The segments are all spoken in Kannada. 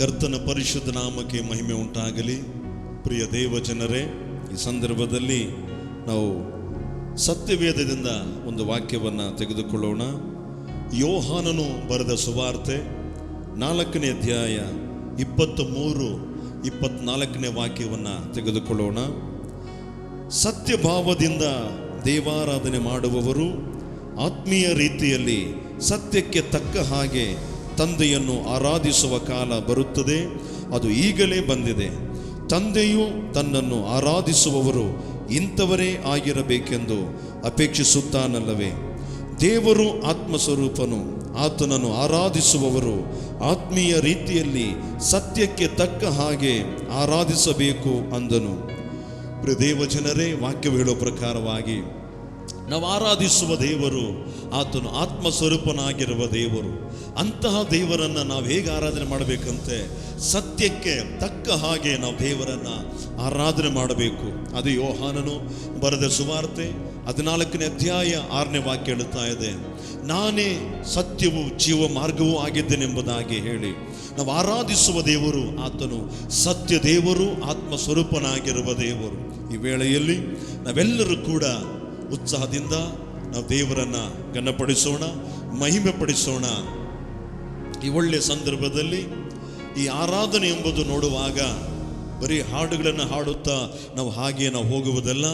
ಕರ್ತನ ಪರಿಶುದ್ಧ ನಾಮಕ್ಕೆ ಮಹಿಮೆ ಉಂಟಾಗಲಿ. ಪ್ರಿಯ ದೇವ ಜನರೇ, ಈ ಸಂದರ್ಭದಲ್ಲಿ ನಾವು ಸತ್ಯವೇದದಿಂದ ಒಂದು ವಾಕ್ಯವನ್ನು ತೆಗೆದುಕೊಳ್ಳೋಣ. ಯೋಹಾನನು ಬರೆದ ಸುವಾರ್ತೆ 4ನೇ ಅಧ್ಯಾಯ 23-24 ವಾಕ್ಯವನ್ನು ತೆಗೆದುಕೊಳ್ಳೋಣ. ಸತ್ಯಭಾವದಿಂದ ದೇವಾರಾಧನೆ ಮಾಡುವವರು ಆತ್ಮೀಯ ರೀತಿಯಲ್ಲಿ ಸತ್ಯಕ್ಕೆ ತಕ್ಕ ಹಾಗೆ ತಂದೆಯನ್ನು ಆರಾಧಿಸುವ ಕಾಲ ಬರುತ್ತದೆ, ಅದು ಈಗಲೇ ಬಂದಿದೆ. ತಂದೆಯು ತನ್ನನ್ನು ಆರಾಧಿಸುವವರು ಇಂಥವರೇ ಆಗಿರಬೇಕೆಂದು ಅಪೇಕ್ಷಿಸುತ್ತಾನಲ್ಲವೇ? ದೇವರು ಆತ್ಮಸ್ವರೂಪನು, ಆತನನ್ನು ಆರಾಧಿಸುವವರು ಆತ್ಮೀಯ ರೀತಿಯಲ್ಲಿ ಸತ್ಯಕ್ಕೆ ತಕ್ಕ ಹಾಗೆ ಆರಾಧಿಸಬೇಕು ಅಂದನು. ದೇವ ಜನರೇ, ವಾಕ್ಯವು ಹೇಳೋ ಪ್ರಕಾರವಾಗಿ ನಾವು ಆರಾಧಿಸುವ ದೇವರು ಆತನು ಆತ್ಮಸ್ವರೂಪನಾಗಿರುವ ದೇವರು. ಅಂತಹ ದೇವರನ್ನು ನಾವು ಹೇಗೆ ಆರಾಧನೆ ಮಾಡಬೇಕಂತೆ? ಸತ್ಯಕ್ಕೆ ತಕ್ಕ ಹಾಗೆ ನಾವು ದೇವರನ್ನು ಆರಾಧನೆ ಮಾಡಬೇಕು. ಅದು ಯೋಹಾನನು ಬರೆದ ಸುವಾರ್ತೆ 14ನೇ ಅಧ್ಯಾಯ 6ನೇ ವಾಕ್ಯ ಹೇಳುತ್ತಾ ಇದೆ, ನಾನೇ ಸತ್ಯವೂ ಜೀವ ಮಾರ್ಗವೂ ಆಗಿದ್ದೇನೆಂಬುದಾಗಿ ಹೇಳಿ. ನಾವು ಆರಾಧಿಸುವ ದೇವರು ಆತನು ಸತ್ಯ ದೇವರು, ಆತ್ಮಸ್ವರೂಪನಾಗಿರುವ ದೇವರು. ಈ ವೇಳೆಯಲ್ಲಿ ನಾವೆಲ್ಲರೂ ಕೂಡ ಉತ್ಸಾಹದಿಂದ ನಾವು ದೇವರನ್ನು ಘನಪಡಿಸೋಣ, ಮಹಿಮೆ ಪಡಿಸೋಣ. ಈ ಒಳ್ಳೆಯ ಸಂದರ್ಭದಲ್ಲಿ ಈ ಆರಾಧನೆ ಎಂಬುದು ನೋಡುವಾಗ ಬರೀ ಹಾಡುಗಳನ್ನು ಹಾಡುತ್ತಾ ನಾವು ಹೋಗುವುದಲ್ಲ.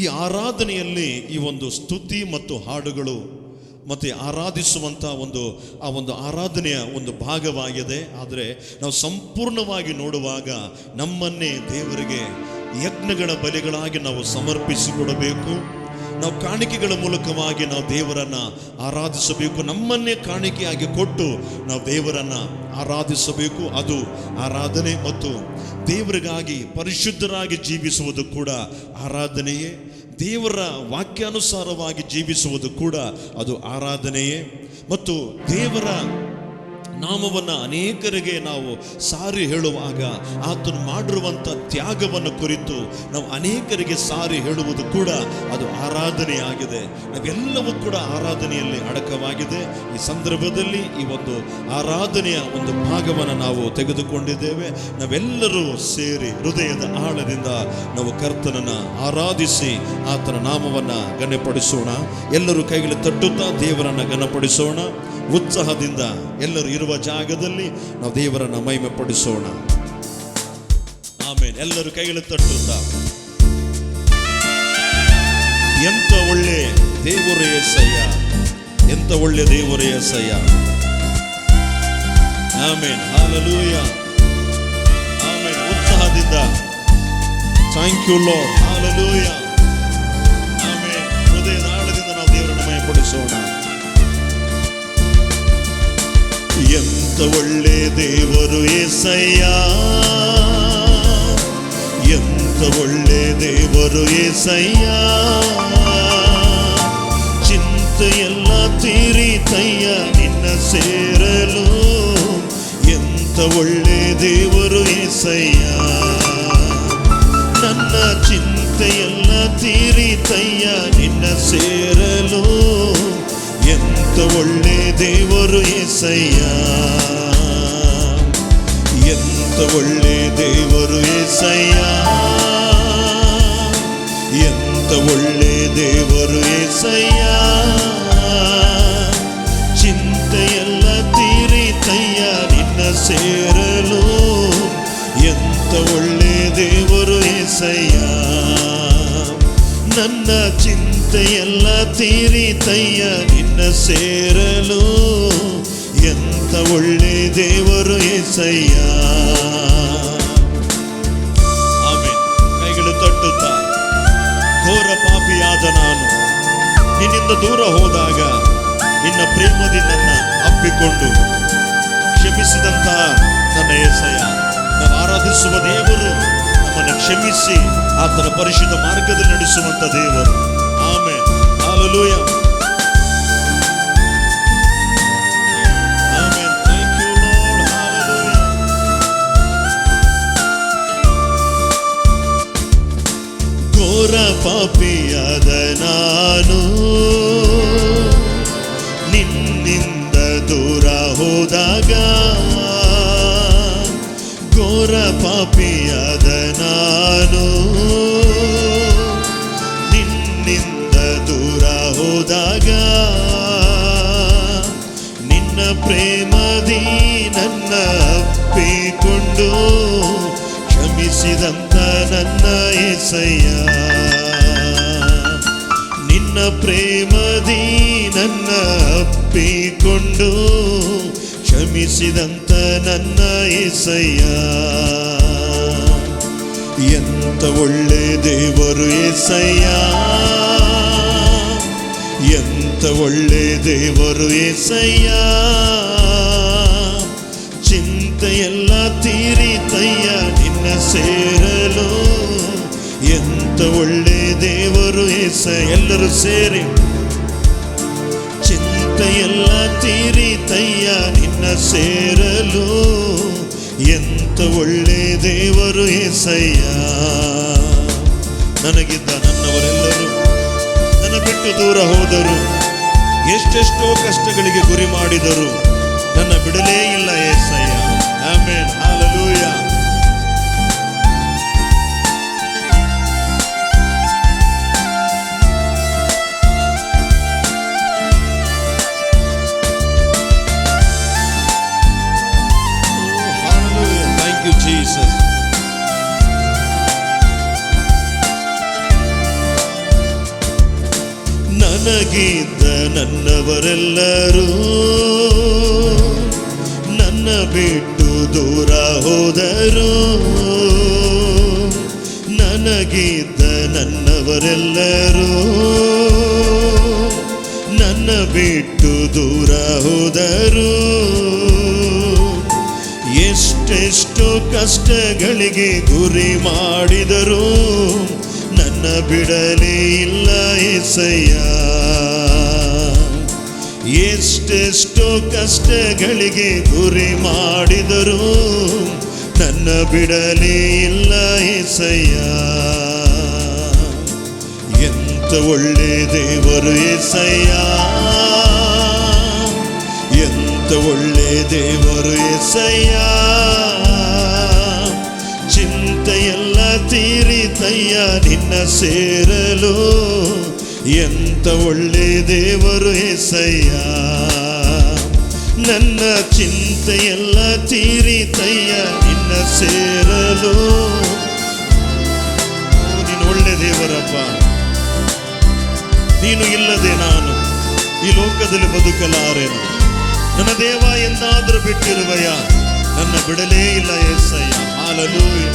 ಈ ಆರಾಧನೆಯಲ್ಲಿ ಈ ಒಂದು ಸ್ತುತಿ ಮತ್ತು ಹಾಡುಗಳು ಮತ್ತು ಆರಾಧಿಸುವಂಥ ಒಂದು ಆರಾಧನೆಯ ಒಂದು ಭಾಗವಾಗಿದೆ. ಆದರೆ ನಾವು ಸಂಪೂರ್ಣವಾಗಿ ನೋಡುವಾಗ ನಮ್ಮನ್ನೇ ದೇವರಿಗೆ ಯಜ್ಞಗಳ ಬಲಿಗಳಾಗಿ ನಾವು ಸಮರ್ಪಿಸಿಕೊಡಬೇಕು. ನಾವು ಕಾಣಿಕೆಗಳ ಮೂಲಕವಾಗಿ ನಾವು ದೇವರನ್ನು ಆರಾಧಿಸಬೇಕು. ನಮ್ಮನ್ನೇ ಕಾಣಿಕೆಯಾಗಿ ಕೊಟ್ಟು ನಾವು ದೇವರನ್ನು ಆರಾಧಿಸಬೇಕು. ಅದು ಆರಾಧನೆ. ಮತ್ತು ದೇವರಿಗಾಗಿ ಪರಿಶುದ್ಧರಾಗಿ ಜೀವಿಸುವುದು ಕೂಡ ಆರಾಧನೆಯೇ. ದೇವರ ವಾಕ್ಯಾನುಸಾರವಾಗಿ ಜೀವಿಸುವುದು ಕೂಡ ಅದು ಆರಾಧನೆಯೇ. ಮತ್ತು ದೇವರ ನಾಮವನ್ನು ಅನೇಕರಿಗೆ ನಾವು ಸಾರಿ ಹೇಳುವಾಗ ಆತನು ಮಾಡಿರುವಂಥ ತ್ಯಾಗವನ್ನು ಕುರಿತು ನಾವು ಅನೇಕರಿಗೆ ಸಾರಿ ಹೇಳುವುದು ಕೂಡ ಅದು ಆರಾಧನೆಯಾಗಿದೆ. ನಾವೆಲ್ಲವೂ ಕೂಡ ಆರಾಧನೆಯಲ್ಲಿ ಅಡಕವಾಗಿದೆ. ಈ ಸಂದರ್ಭದಲ್ಲಿ ಈ ಒಂದು ಆರಾಧನೆಯ ಒಂದು ಭಾಗವನ್ನು ನಾವು ತೆಗೆದುಕೊಂಡಿದ್ದೇವೆ. ನಾವೆಲ್ಲರೂ ಸೇರಿ ಹೃದಯದ ಆಳದಿಂದ ನಾವು ಕರ್ತನನ್ನು ಆರಾಧಿಸಿ ಆತನ ನಾಮವನ್ನು ಘನಪಡಿಸೋಣ. ಎಲ್ಲರೂ ಕೈಗಳು ತಟ್ಟುತ್ತಾ ದೇವರನ್ನು ಘನಪಡಿಸೋಣ. ಉತ್ಸಾಹದಿಂದ ಎಲ್ಲರೂ ಇರುವ ಜಾಗದಲ್ಲಿ ನಾವು ದೇವರನ್ನು ಮಹಿಮೆ ಪಡಿಸೋಣ. ಆಮೇಲೆ ಎಲ್ಲರೂ ಕೈಗಳು ತಟ್ಟುತ್ತಾ, ಎಂತ ಒಳ್ಳೆ ದೇವರು యేసయ్య, ಎಂತ ಒಳ್ಳೆ ದೇವರು యేసయ్య. Amen, hallelujah, amen. ಉತ್ಸಾಹದಿಂದ thank you Lord, hallelujah, amen. ಹೃದಯದ ಆಳದಿಂದ ನಾವು ದೇವರನ್ನು ಮಹಿಮೆ ಪಡಿಸೋಣ. ಎಂತ ಒಳ್ಳೆ ದೇವರು యేసయ్య, ಎಂತ ಒಳ್ಳೆ ದೇವರು యేసయ్య. ಚಿಂತೆಯೆಲ್ಲ ತೀರಿತಯ್ಯ ನಿನ್ನ ಸೇರಲು. ಎಂತ ಒಳ್ಳೆ ದೇವರು యేసయ్య, ನನ್ನ ಚಿಂತೆಯೆಲ್ಲ ತೀರಿತಯ್ಯ ನಿನ್ನ ಸೇರಲು. ಎಂತ ಒಳ್ಳೆ ದೇವರು యేసయ్య, ಎಂತ ಒಳ್ಳೆ ದೇವರು యేసయ్య, ಎಂತ ಒಳ್ಳೆ ದೇವರು యేసయ్య. ಚಿಂತೆಯೆಲ್ಲ ತೀರಿತಯ್ಯ ನಿನ್ನ ಸೇರಲು. ಎಂತ ಒಳ್ಳೆ ದೇವರು యేసయ్య, ನನ್ನ ಚಿಂತೆಯೆಲ್ಲ ತೀರಿತಯ್ಯ ನಿನ್ನ ಸೇರಲು. ಎಂತ ಒಳ್ಳೆ ದೇವರು యేసయ్య. ಆಮೆನ್. ಕೈಗಳು ತಟ್ಟುತ್ತಾ, ಘೋರ ಪಾಪಿಯಾದ ನಾನು ನಿನ್ನಿಂದ ದೂರ ಹೋದಾಗ ನಿನ್ನ ಪ್ರೇಮದಿಂದ ನನ್ನ ಅಪ್ಪಿಕೊಂಡು ಕ್ಷಮಿಸಿದಂತಹ ನನ್ನ యేసయ్య, ನಾವು ಆರಾಧಿಸುವ ದೇವರು ನಮ್ಮನ್ನು ಕ್ಷಮಿಸಿ ಆತನ ಪರಿಶುದ್ಧ ಮಾರ್ಗದಲ್ಲಿ ನಡೆಸುವಂತ ದೇವರು. Amen, hallelujah, amen. Thank you Lord, hallelujah. ಘೋರ ಪಾಪಿಯಾದ ನಾನು ನಿನ್ನಿಂದ ದೂರ ಹೋದಾಗ ಅಪ್ಪಿಕೊಂಡು ಕ್ಷಮಿಸಿದಂತ ನನ್ನ యేసయ్య, ನಿನ್ನ ಪ್ರೇಮದಿ ನನ್ನ ಅಪ್ಪಿಕೊಂಡು ಕ್ಷಮಿಸಿದಂತ ನನ್ನ యేసయ్య. ಎಂತ ಒಳ್ಳೆ ದೇವರು యేసయ్య, ಎಂತ ಒಳ್ಳೆ ದೇವರು యేసయ్య. ಚಿಂತೆಯೆಲ್ಲ ತೀರಿತಯ್ಯ ನಿನ್ನ ಸೇರಲು, ಎಂತ ಒಳ್ಳೆ ದೇವರು యేసయ్య. ಎಲ್ಲರೂ ಸೇರಿ, ಚಿಂತೆಯೆಲ್ಲ ತೀರಿತಯ್ಯ ನಿನ್ನ ಸೇರಲು, ಎಂತ ಒಳ್ಳೆ ದೇವರು యేసయ్య. ನನಗಿದ್ದ ನನ್ನವರೆಲ್ಲರೂ ನನ್ನ ಬಿಟ್ಟು ದೂರ ಹೋದರು, ಎಷ್ಟೆಷ್ಟೋ ಕಷ್ಟಗಳಿಗೆ ಗುರಿ ಮಾಡಿದರು, ನನ್ನ ಬಿಡಲೇ ಇಲ್ಲ Yesayya. Amen, hallelujah. Thank you Jesus. ನನಗಿದ್ದ ನನ್ನವರೆಲ್ಲರೂ ನನ್ನ ಬಿಟ್ಟು ದೂರ ಹೋದರು, ನನಗಿದ್ದ ನನ್ನವರೆಲ್ಲರೂ ನನ್ನ ಬಿಟ್ಟು ದೂರ ಹೋದರು. ಎಷ್ಟೆಷ್ಟು ಕಷ್ಟಗಳಿಗೆ ಗುರಿ ಮಾಡಿದರು, ನನ್ನ ಬಿಡಲೇ ಇಲ್ಲ యేసయ్య. ಎಷ್ಟೆಷ್ಟು ಕಷ್ಟಗಳಿಗೆ ಗುರಿ ಮಾಡಿದರು, ನನ್ನ ಬಿಡಲೇ ಇಲ್ಲ యేసయ్య. ಎಂತ ಒಳ್ಳೆ ದೇವರು యేసయ్య, ಎಂತ ಒಳ್ಳೆ ದೇವರು యేసయ్య. ಚಿಂತೆಯೆಲ್ಲ ತೀರಿತಯ್ಯ ನಿನ್ನ ಸೇರಲು, ಎಂತ ಒಳ್ಳೆ ದೇವರು యేసయ్య. ನನ್ನ ಚಿಂತೆಯೆಲ್ಲ ತೀರಿತಯ್ಯ ನಿನ್ನ ಸೇರಲು. ನೀನು ಒಳ್ಳೆ ದೇವರಪ್ಪ, ನೀನು ಇಲ್ಲದೆ ನಾನು ಈ ಲೋಕದಲ್ಲಿ ಬದುಕಲಾರೆನು. ನನ್ನ ದೇವ ಎಂದಾದರೂ ಬಿಟ್ಟಿರುವೆಯ, ನನ್ನ ಬಿಡಲೇ ಇಲ್ಲ యేసయ్య. Hallelujah,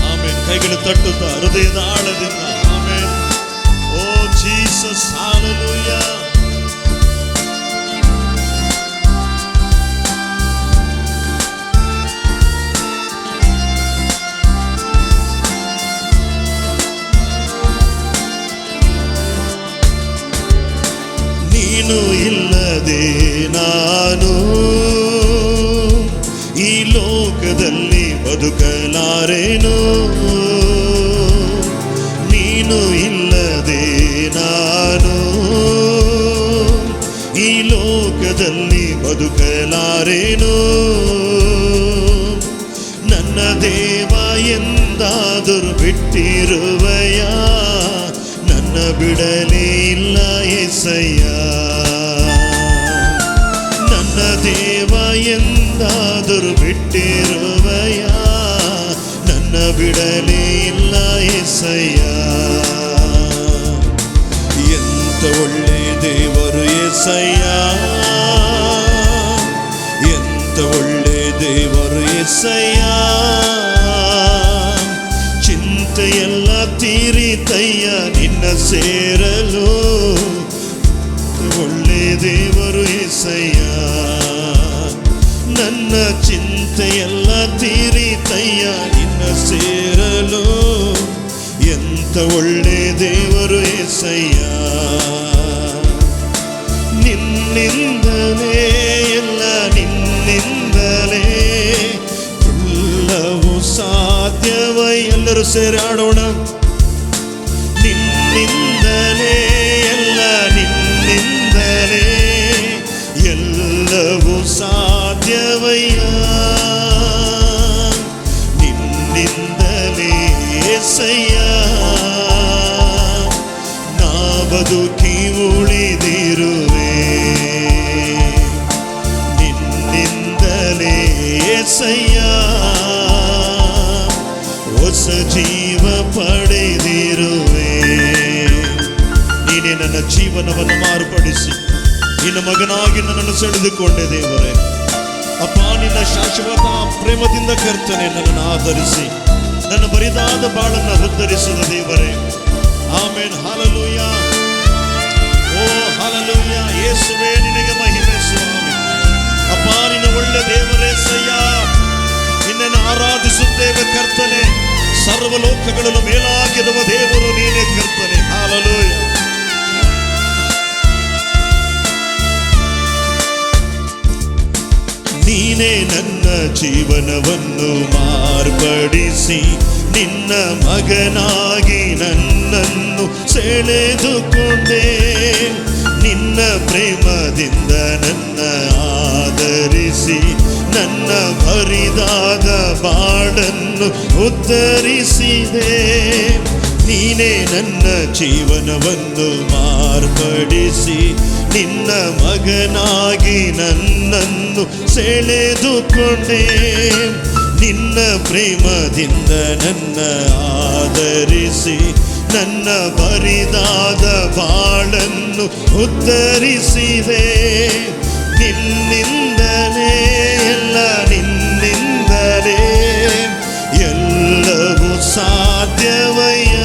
amen. ಕೈಗಳು ತಟ್ಟುತ್ತಾ ಹೃದಯದ ಆಳದಿಂದ ಆಮೆನ್. ಓ ಜೀಸಸ್, ಹಲ್ಲೆಲೂಯಾ. ನೀನು ಇಲ್ಲದೆ ನಾನು ಈ ಲೋಕದಲ್ಲಿ ಬದುಕಲಾರೆನು, ನೀನು ಇಲ್ಲದೆ ನಾನು ಈ ಲೋಕದಲ್ಲಿ ಬದುಕಲಾರೆನು. ನನ್ನ ದೇವ ಎಂದಾದರೂ ಬಿಟ್ಟಿರುವೆಯ, ನನ್ನ ಬಿಡಲೇ ಇಲ್ಲ యేసయ్య. ನನ್ನ ದೇವ ಎಂದಾದರೂ ಬಿಟ್ಟಿರುವೆಯ, ನನ್ನ ಬಿಡಲೇ ಇಲ್ಲ యేಸయ్య. ಎಂತ ಒಳ್ಳೆ ದೇವರು యేసయ్య, ಎಂತ ಒಳ್ಳೆ ದೇವರು యేసయ్య. ಚಿಂತೆಯೆಲ್ಲ ತೀರಿತಯ್ಯ ನಿನ್ನ ಸೇರಲು, ಒಳ್ಳೆ ದೇವರು యేసయ్య. ನನ್ನ ಚಿಂತೆಯೆಲ್ಲ ತೀರಿತಯ್ಯ ನಿನ್ನ ಸೇರಲು, ಎಂತ ಒಳ್ಳೆ ದೇವರು యేసయ్య. ನಿನ್ನಿಂದಲೇ ಎಲ್ಲ, ನಿನ್ನಿಂದಲೇ ಎಲ್ಲವೂ ಸಾಧ್ಯವೈ. ಎಲ್ಲರೂ ಸೇರಿ ಆಡೋಣ. ನಿನ್ನಿಂದಲೇ ಎಲ್ಲ, ನಿನ್ನಿಂದಲೇ ಎಲ್ಲವೂ ಸಾಧ್ಯವಯ್ಯ. ನಿನ್ನಿಂದಲೇ యేసయ్య ನಾ ಬದುಕಿ ಉಳಿದಿರುವೆ. ನಿನ್ನಿಂದ ಏಸಯ್ಯ, ಹೊಸ ಜೀವ ಪಡೆದಿರುವೆ. ನೀನೇ ನನ್ನ ಜೀವನವನ್ನು ಮಾರ್ಪಡಿಸಿ ನಿನ್ನ ಮಗನಾಗಿ ನನ್ನನ್ನು ಸೆಳೆದುಕೊಂಡೆ ದೇವರೇ. ಅಪ್ಪ, ನಿನ್ನ ಶಾಶ್ವತ ಪ್ರೇಮದಿಂದ ಕರ್ತನೆ ನನ್ನನ್ನು ಆಧರಿಸಿ ನನ್ನ ಬರಿದಾದ ಬಾಳನ್ನು ಉದ್ಧರಿಸಿದ ದೇವರೇ. ಆಮೆನ್. ಹಲ್ಲೆಲೂಯ. ಓ ಹಲ್ಲೆಲೂಯ. ಯೇಸುವೇ, ನಿನಗೆ ಮಹಿಮೆ ಸ್ವಾಮಿ. ಅಪ್ಪ, ನಿನ್ನ ಒಳ್ಳೆ ದೇವರೇ ಸಯ್ಯ, ನಿನ್ನನ್ನು ಆರಾಧಿಸುತ್ತೇವೆ ಕರ್ತನೆ. ಸರ್ವಲೋಕಗಳನ್ನು ಮೇಲಾಗಿರುವ ದೇವರು ನೀನೇ ಕರ್ತನೆ. ಹಲ್ಲೆಲೂಯ. ನೀನೇ ನನ್ನ ಜೀವನವನ್ನು ಮಾರ್ಪಡಿಸಿ ನಿನ್ನ ಮಗನಾಗಿ ನನ್ನನ್ನು ಸೆಳೆದುಕೊಂಡೆ. ನಿನ್ನ ಪ್ರೇಮದಿಂದ ನನ್ನ ಆದರಿಸಿ ನನ್ನ ಬರಿದಾದ ಬಾಳನ್ನು ಉದ್ಧರಿಸಿದೆ. ನೀನೇ ನನ್ನ ಜೀವನವನ್ನು ಮಾರ್ಪಡಿಸಿ ನಿನ್ನ ಮಗನಾಗಿ ನನ್ನನ್ನು ಸೆಳೆದುಕೊಂಡೆ. ನಿನ್ನ ಪ್ರೇಮದಿಂದ ನನ್ನ ಆದರಿಸಿ ನನ್ನ ಬರಿದಾದ ಬಾಳನ್ನು ಉದ್ಧರಿಸಿದೆ. ನಿನ್ನಿಂದಲೇ ಎಲ್ಲ, ನಿನ್ನಿಂದಲೇ ಎಲ್ಲವೂ ಸಾಧ್ಯವಯ್ಯ.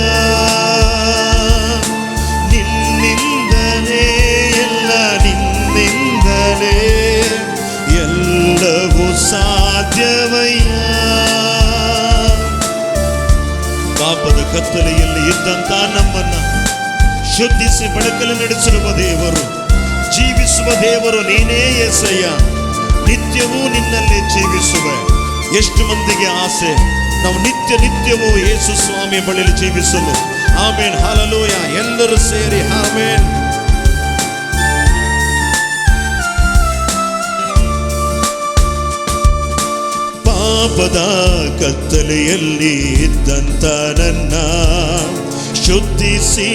ನಿನ್ನಿಂದಲೇ ಎಲ್ಲ, ನಿನ್ನಿಂದಲೇ ಎಲ್ಲವೂ ಸಾಧ್ಯವಯ್ಯ. ಪಾಪದ ಕತ್ತಲೆಯಲ್ಲಿ ಇದ್ದಂತ ನಮ್ಮನ್ನ ಶುದ್ಧಿಸಿ ಬೆಳಕಲ್ಲಿ ನಡೆಸಿರುವ ದೇವರು, ಜೀವಿಸುವ ದೇವರು ನೀನೇ ಯೇಸಯ್ಯ. ನಿತ್ಯವೂ ನಿನ್ನಲ್ಲಿ ಜೀವಿಸುವೆ. ಎಷ್ಟು ಮಂದಿಗೆ ಆಸೆ ನಾವು ನಿತ್ಯ ನಿತ್ಯವೂ ಯೇಸು ಸ್ವಾಮಿ ಬಳಿಯಲ್ಲಿ ಜೀವಿಸಲು. ಆಮೆನ್. ಹಲ್ಲೆಲೂಯ. ಎಲ್ಲರೂ ಸೇರಿ ಆಮೆನ್. ಪಾಪದ ಕತ್ತಲೆಯಲ್ಲಿ ಇದ್ದಂತ ನನ್ನ ಶುದ್ಧಿಸಿ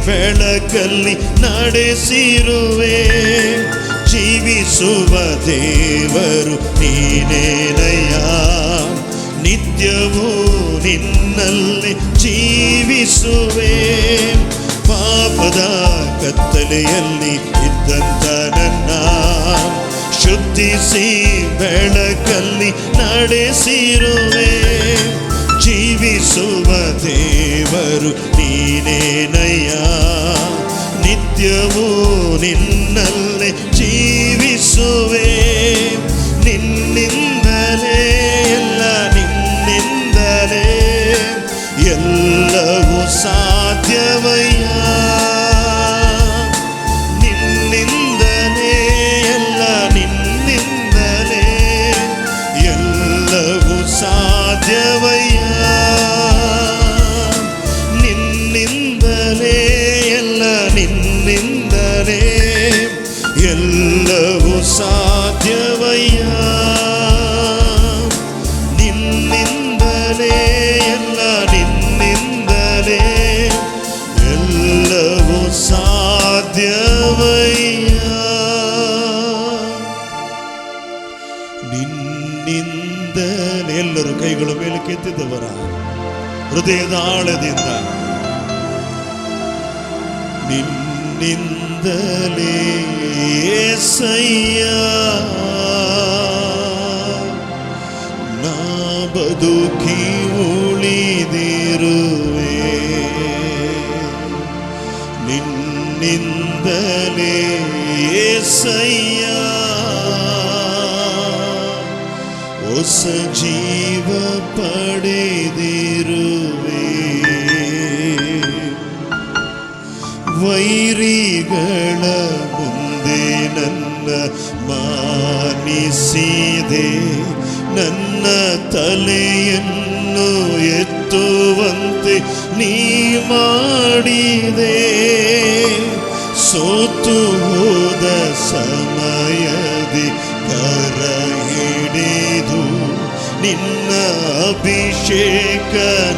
ಬೆಳಕಲ್ಲಿ ನಡೆಸಿರುವೆ. ಜೀವಿಸುವ ದೇವರು ನೀನೇನಯ್ಯ. ನಿತ್ಯವೂ ನಿನ್ನಲ್ಲಿ ಜೀವಿಸುವೆ. ಪಾಪದ ಕತ್ತಲೆಯಲ್ಲಿ ಇದ್ದಂತ ನನ್ನ ಶುದ್ಧಿಸಿ ಬೆಳಕಲ್ಲಿ ನಡೆಸಿರುವೆ. ಜೀವಿಸುವ ದೇವರು ನೀನೇನಯ್ಯ. ನಿತ್ಯವೂ ನಿನ್ನಲ್ಲಿ ಜೀವಿಸುವೆ. ನಿನ್ನಿಂದಲೇ ಎಲ್ಲ, ನಿನ್ನಿಂದಲೇ ಎಲ್ಲವೂ ಸಾಧ್ಯವಯ್ಯ. ನಿನ್ನಿಂದಲೇ ಎಲ್ಲ, ನಿನ್ನಿಂದಲೇ ಎಲ್ಲವೂ ಸಾಧ್ಯವಯ್ಯ. ನಿನ್ನಿಂದಲೇ ಎಲ್ಲ, ನಿನ್ನಿಂದಲೇ ಎಲ್ಲವೂ ಸಾಧ್ಯವಯ್ಯ. ನಿನ್ನಿಂದಲೇ ಎಲ್ಲ, ನಿನ್ನಿಂದಲೇ ಎಲ್ಲವೂ ಸಾಧ್ಯವಯ್ಯ. ನಿನ್ನಿಂದಲೇ. ಎಲ್ಲರೂ ಕೈಗಳ ಮೇಲೆ ಕೆತ್ತಿದವರ ಹೃದಯದ ಆಳದಿಂದ ನಿನ್ನಿಂದಲೇ ಯೇಸಯ್ಯ ನಾ ಬದುಕಿ ಉಳಿದಿರುವೆ. ನಿನ್ನಿಂದಲೇ ಯೇಸಯ್ಯ ಹೊಸ ಜೀವ ಪಡೆದಿರುವೆ. ವೈರಿಗಳ ಮುಂದೆ ನನ್ನ ಮಾನಿಸಿದೆ. ನನ್ನ ತಲೆಯನ್ನು ಎತ್ತುವಂತೆ ನೀ ಮಾಡಿದೆ. ಸೋತು ಹೋದ ಸಮಯದಿ ಕರ ಹಿಡಿದು ನಿನ್ನ ಅಭಿಷೇಕ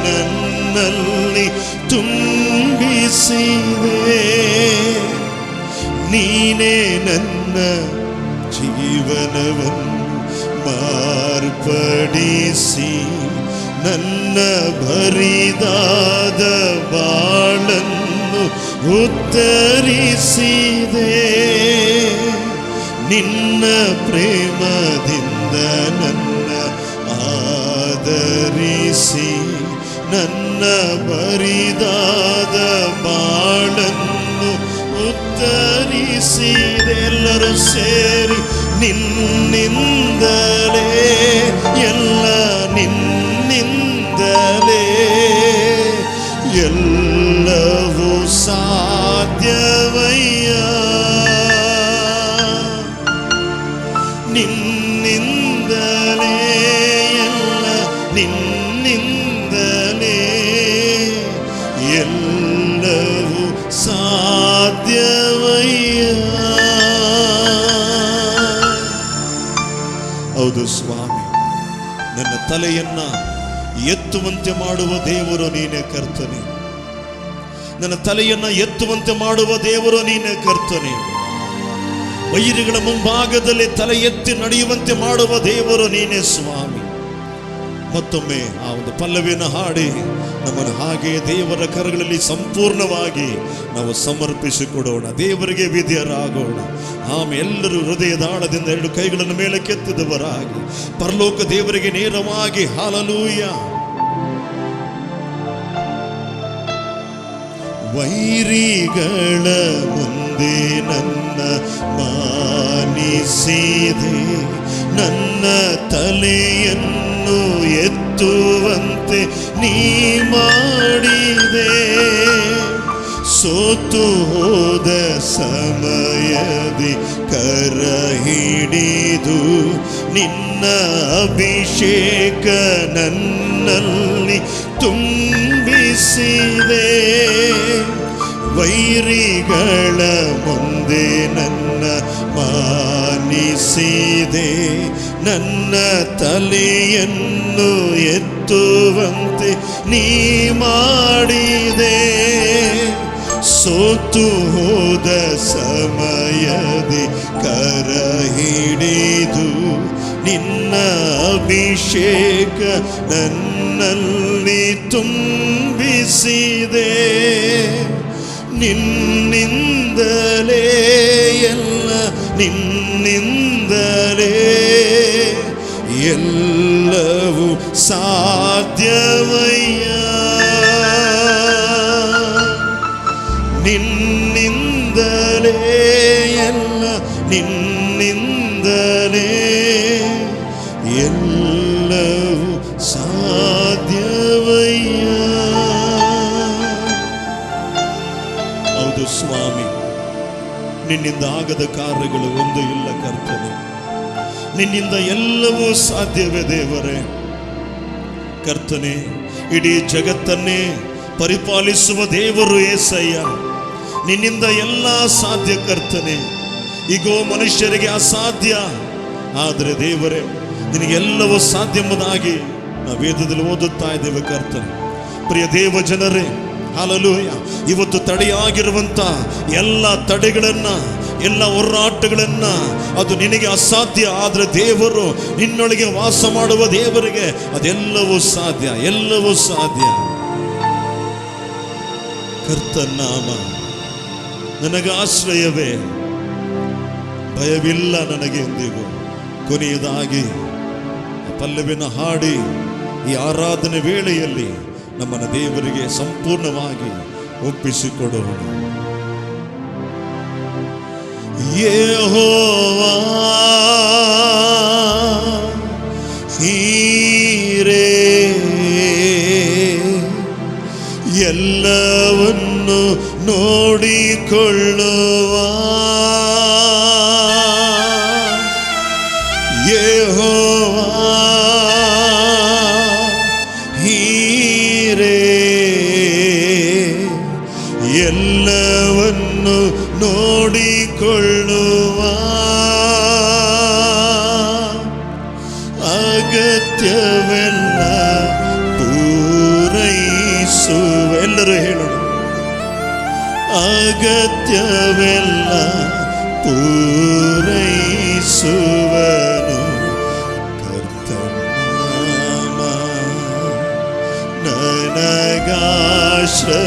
ನನ್ನಲ್ಲಿ ತುಂಬಿಸಿದೆ. ನೀನೇ ನನ್ನ ಜೀವನವನ್ನು ಮಾರ್ಪಡಿಸಿದೆ. ಬಲಪಡಿಸಿ ನನ್ನ ಬರಿದಾದ ಬಾಳನ್ನು ಉತ್ತರಿಸಿದೆ. ನಿನ್ನ ಪ್ರೇಮದಿಂದ ನನ್ನ ಆದರಿಸಿ ನನ್ನ ಬರಿದಾದ ಬಾಳನ್ನು ಉತ್ತರಿಸಿದೆ. ಎಲ್ಲರೂ ಸೇರಿ ನಿನ್ನಿಂದಲೇ, ಎಲ್ಲ ನಿನ್ನಿಂದಲೇ ಎಲ್ಲವೂ ಸಾಧ್ಯವಯ್ಯ. ನಿನ್ನಿಂದಲೇ ಎಲ್ಲ ನಿನ್ನಿಂದಲೇ ಎಲ್ಲವೂ ಸಾಧ್ಯವಯ್ಯ. ಹೌದು ಸ್ವಾಮಿ, ನನ್ನ ತಲೆಯನ್ನ ಎತ್ತುವಂತೆ ಮಾಡುವ ದೇವರು ನೀನೇ ಕರ್ತನೆ. ನನ್ನ ತಲೆಯನ್ನ ಎತ್ತುವಂತೆ ಮಾಡುವ ದೇವರು ನೀನೇ ಕರ್ತನೆ. ವೈರಿಗಳ ಮುಂಭಾಗದಲ್ಲಿ ತಲೆ ಎತ್ತಿ ನಡೆಯುವಂತೆ ಮಾಡುವ ದೇವರು ನೀನೇ ಸ್ವಾಮಿ. ಮತ್ತೊಮ್ಮೆ ಆ ಒಂದು ಪಲ್ಲವಿಯನ್ನು ಹಾಡಿ ನಮ್ಮನ್ನು ಹಾಗೆ ದೇವರ ಕರಗಳಲ್ಲಿ ಸಂಪೂರ್ಣವಾಗಿ ನಾವು ಸಮರ್ಪಿಸಿಕೊಡೋಣ, ದೇವರಿಗೆ ವಿಧೇಯರಾಗೋಣ. ಆಮೇಲೆ ಎಲ್ಲರೂ ಹೃದಯದ ಆಳದಿಂದ ಎರಡು ಕೈಗಳನ್ನು ಮೇಲಕ್ಕೆತ್ತಿದವರಾಗಿ ಪರಲೋಕ ದೇವರಿಗೆ ನೇರವಾಗಿ ಹಾಲೆಲೂಯ. ವೈರಿಗಳ ಮುಂದೆ ನನ್ನ ಮಾನಿಸಿದೆ, ನನ್ನ ತಲೆಯನ್ನು ಎತ್ತುವಂತೆ ನೀ ಮಾಡಿದೆ. ಸೋತು ಹೋದ ಸಮಯದಿ ಕರ ಹಿಡಿದು ನಿನ್ನ ಅಭಿಷೇಕ ನನ್ನಲ್ಲಿ ತುಂಬಿಸಿದೆ. ವೈರಿಗಳ ಮುಂದೆ ನನ್ನ ಮಾನಿಸಿದೆ, ನನ್ನ ತಲೆಯನ್ನು ಎತ್ತುವಂತೆ ನೀ ಮಾಡಿದೆ. ಸೋತು ಹೋದ ಸಮಯದಿ ಕರ ಹಿಡಿದು ನಿನ್ನ ಅಭಿಷೇಕ ನನ್ನಲ್ಲಿ ತುಂಬಿಸಿದೆ. ನಿನ್ನಿಂದಲೇ ಎಲ್ಲ ನಿನ್ನಿಂದಲೇ ಎಲ್ಲವೂ ಸಾಧ್ಯವಯ್ಯ. ನಿನ್ನಿಂದಲೇ ಎಲ್ಲ ನಿನ್ನಿಂದಲೇ ಎಲ್ಲವೂ ಸಾಧ್ಯವಯ್ಯ. ಹೌದು ಸ್ವಾಮಿ, ನಿನ್ನಿಂದ ಆಗದ ಕಾರ್ಯಗಳು ಒಂದು ಇಲ್ಲ ಕರ್ತನೆ. ನಿನ್ನಿಂದ ಎಲ್ಲವೂ ಸಾಧ್ಯವೇ ದೇವರೇ. ಕರ್ತನೆ, ಇಡೀ ಜಗತ್ತನ್ನೇ ಪರಿಪಾಲಿಸುವ ದೇವರು ಏಸಯ್ಯ. ನಿನ್ನಿಂದ ಎಲ್ಲ ಸಾಧ್ಯ ಕರ್ತನೆ. ಈಗೋ ಮನುಷ್ಯರಿಗೆ ಅಸಾಧ್ಯ, ಆದರೆ ದೇವರೇ ನಿನಗೆಲ್ಲವೂ ಸಾಧ್ಯ ಎಂಬುದಾಗಿ ನಾವು ವೇದದಲ್ಲಿ ಓದುತ್ತಾ ಇದ್ದೇವೆ ಕರ್ತನೆ. ಪ್ರಿಯ ದೇವ ಜನರೇ, ಹಾಲೆಲೂಯ. ಇವತ್ತು ತಡೆಯಾಗಿರುವಂತ ಎಲ್ಲ ತಡೆಗಳನ್ನ, ಎಲ್ಲ ಹೋರಾಟಗಳನ್ನ, ಅದು ನಿನಗೆ ಅಸಾಧ್ಯ, ಆದರೆ ದೇವರು ನಿನ್ನೊಳಗೆ ವಾಸ ಮಾಡುವ ದೇವರಿಗೆ ಅದೆಲ್ಲವೂ ಸಾಧ್ಯ, ಎಲ್ಲವೂ ಸಾಧ್ಯ. ಕರ್ತನಾಮ ನನಗೆ ಆಶ್ರಯವೇ, ಭಯವಿಲ್ಲ ನನಗೆ ಎಂದಿಗೂ. ಕೊನೆಯದಾಗಿ ಪಲ್ಲವಿನ ಹಾಡಿ ಈ ಆರಾಧನೆ ವೇಳೆಯಲ್ಲಿ ನಮ್ಮನ್ನು ದೇವರಿಗೆ ಸಂಪೂರ್ಣವಾಗಿ ಒಪ್ಪಿಸಿಕೊಡೋಣ. ಯೆಹೋವಾ ಹೀರೇ ಎಲ್ಲವನ್ನು ನೋಡಿಕೊಳ್ಳುವ ಯೆಹೋವಾ ಹೀರೇ ಎಲ್ಲವನ್ನು ನೋಡಿಕೊಳ್ಳುವ ಅಗತ್ಯವೆಲ್ಲ ಪೂರೈಸುವ. ಎಲ್ಲರೂ ಹೇಳೋಣ, ಅಗತ್ಯವೆಲ್ಲ ಪೂರೈಸುವನು ಕರ್ತನು. ನನಗಾಶ್ರಯವೇ,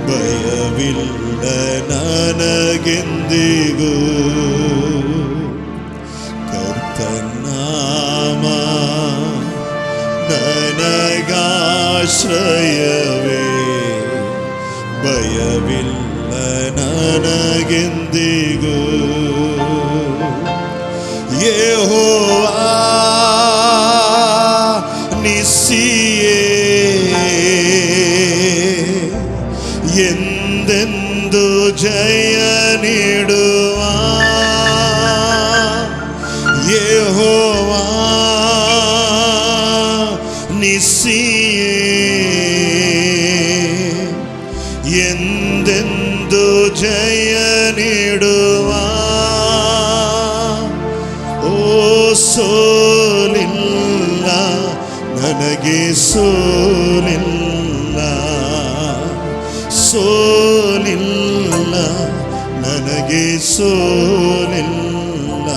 ಭಯವಿಲ್ಲ ನನಗೆಂದಿಗೂ. ಕರ್ತನಾಮ ನನಗಾಶ್ರಯವೇ, ಭಯವಿಲ್ಲ ನನಗೆಂದಿಗೂ. ಯೆಹೋವಾ ನಿಸ್ಸಿಯೇ, ಎಂದೆಂದು ಜಯ ನೀಡುವ. ಯೆಹೋವಾ ನಿಸ್ಸಿಯೇ, ಎಂದೆಂದು ಜಯ ನೀಡುವ. ಓ ಸೋಲಿಲ್ಲ ನನಗೆ, ಸೋಲಿಲ್ಲ, ಸೋಲಿಲ್ಲ ನನಗೆ, ಸೋಲಿಲ್ಲ.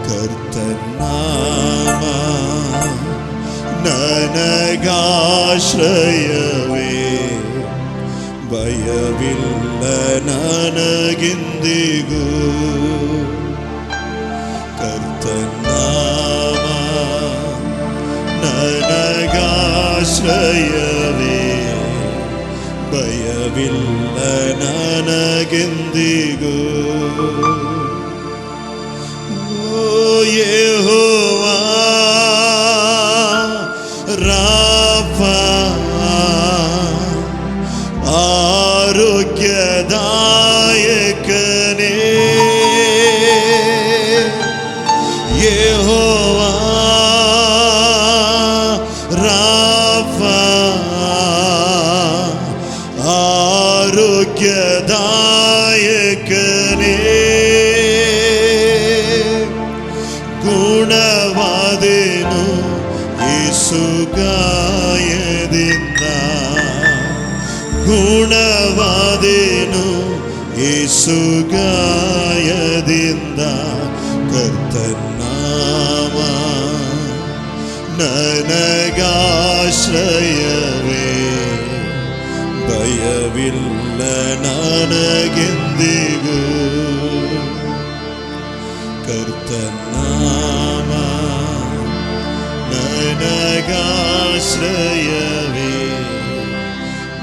ಕರ್ತನಾಮ ನನಗಾಶ್ರಯವೇ, ಭಯವಿಲ್ಲ ನನಗೆಂದಿಗೂ. ಕರ್ತನಾಮ ನನಗಾಶ್ರಯವೇ, ಭಯವಿಲ್ಲ ನನಗೆಂದಿಗೂ. ಓ ಯೆಹೋವಾ ರಾಫಾ, ಆರೋಗ್ಯದಾಯಕನೇ. ಯೆಹೋವಾ ರಾಫಾ, ಆರೋಗ್ಯದಾಯಕನೇ. ಗುಣವಾದೆನು ಯೇಸು ಗಾಯದಿಂದ, ಗುಣವಾದೆನು ಯೇಸು ಗಾಯದಿಂದ. ಕರ್ತನಾಮ ನನಗಾಶ್ರಯವೇ, ಭಯವಿಲ್ಲ ನನಗೆಂದಿಗೂ. ಕರ್ತನಾಮ ನನಗಾಶ್ರಯವೇ,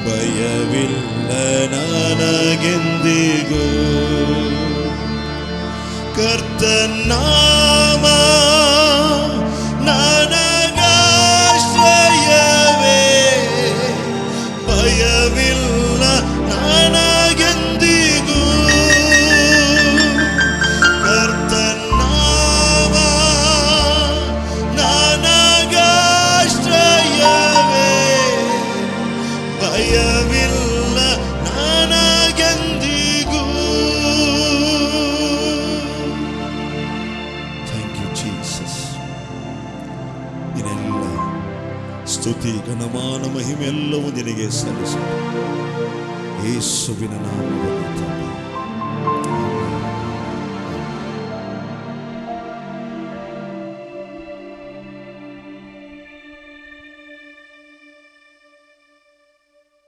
ಭಯವಿಲ್ಲ ನನಗೆಂದಿಗೂ. ಕರ್ತನಾಮ ನನಗಾಶ್ರಯವೇ, ಭಯವಿಲ್ಲ ನನಗೆಂದಿಗೂ. ಕರ್ತನಾಮ ನನಗಾಶ್ರಯವೇ, ಭಯವಿಲ್ಲ ನನಗೆಂದಿಗೂ. Thank you Jesus. ನಿನ್ನೆಲ್ಲ ಸ್ತುತಿ ಘನಮಾನ ಮಹಿಮೆ ಎಲ್ಲವೂ ನಿನಗೆ ಸಲ್ಲಿಸು. ಯೇಸುವಿನ ನಾಮದಲ್ಲಿ.